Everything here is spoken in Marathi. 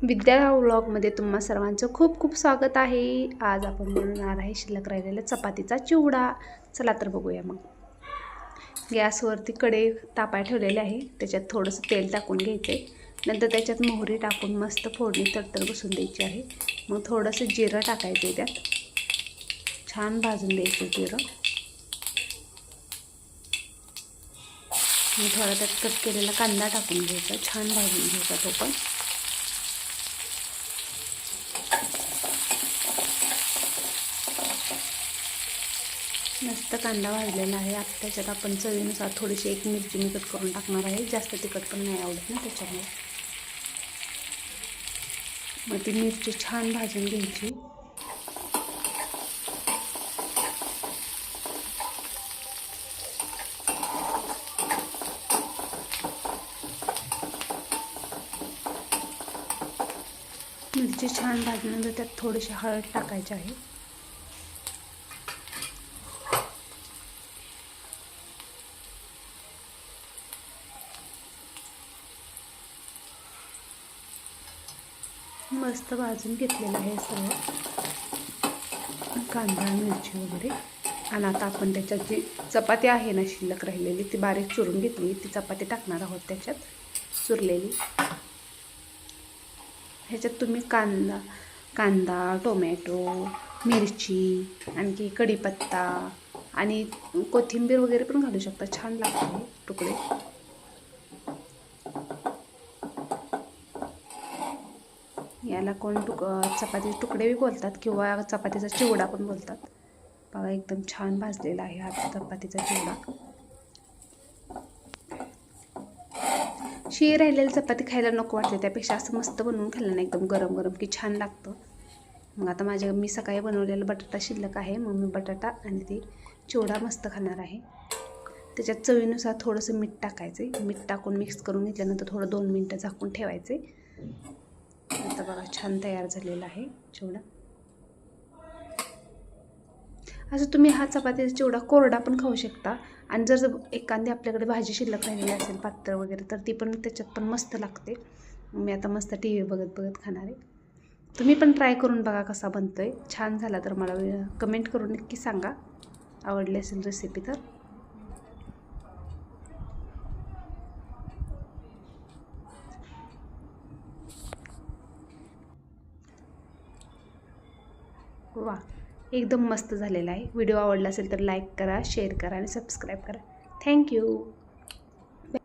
विद्या व्लॉगमध्ये तुम्हा सर्वांचं खूप खूप स्वागत आहे। आज आपण बनवणार आहे शिल्लक राहिलेला चपातीचा चिवडा। चला तर बघूया मग। गॅसवरती कढई तापाय ठेवलेली आहे, त्याच्यात थोडंसं तेल टाकून घ्यायचे। नंतर त्याच्यात मोहरी टाकून मस्त फोडणी तडतड बसून द्यायची आहे। मग थोडंसं जिरं टाकायचं, त्यात छान भाजून द्यायचं जिरं। मग थोडा त्यात कट केलेला कांदा टाकून घ्यायचा, छान भाजून घ्यायचा तो पण। मस्त कांदा भाजलेला आहे। आता त्याच्यात आपण चवीनुसार थोडीशी एक मिरची मी कट करून टाकणार आहे, जास्त तिखट पण नाही आवडत ना त्याच्यामुळे। मग ती मिरची छान भाजून घ्यायची। मिरची छान भाजल्यानंतर त्यात थोडीशी हळद टाकायची आहे। मस्त भाजून घेतलेलं आहे सर्व कांदा मिरची वगैरे। आणि आता आपण त्याच्यात जी चपाती आहे ना शिल्लक राहिलेली, ती बारीक चुरून घेतली, ती चपाती टाकणार आहोत त्याच्यात चुरलेली। ह्याच्यात तुम्ही कांदा टोमॅटो मिरची आणखी कढीपत्ता आणि कोथिंबीर वगैरे पण घालू शकता, छान लागते तुकडे। याला कोण चपातीचे तुकडे बी बोलतात किंवा चपातीचा चिवडा पण बोलतात। बघा एकदम छान भाजलेला आहे हा चपातीचा चिवडा। शिळी राहिलेली चपाती खायला नको वाटते, त्यापेक्षा असं मस्त बनवून खाल्लं ना एकदम गरम गरम की छान लागतं। मग आता मी सकाळी बनवलेला बटाटा शिल्लक आहे, मग मी बटाटा आणि ते चिवडा मस्त खाणार आहे। त्याच्यात चवीनुसार थोडंसं मीठ टाकायचं, मीठ टाकून मिक्स करून घेतल्यानंतर थोडं 2 मिनटं झाकून ठेवायचे। आता बघा छान तयार झालेला आहे चिवडा। असं तुम्ही हा चपातीचा चिवडा कोरडा पण खाऊ शकता, आणि जर एखादी आपल्याकडे भाजी शिल्लक राहिलेली असेल पातळ वगैरे, तर ती पण त्याच्यात पण मस्त लागते। मी आता मस्त TV बघत बघत खाणार आहे। तुम्ही पण ट्राय करून बघा कसा बनतोय। छान झाला तर मला कमेंट करून नक्की सांगा, आवडली असेल रेसिपी तर। वा, एकदम मस्त झालेला आहे। व्हिडिओ आवडला असेल तर लाईक करा, शेअर करा आणि सबस्क्राईब करा। थँक्यू।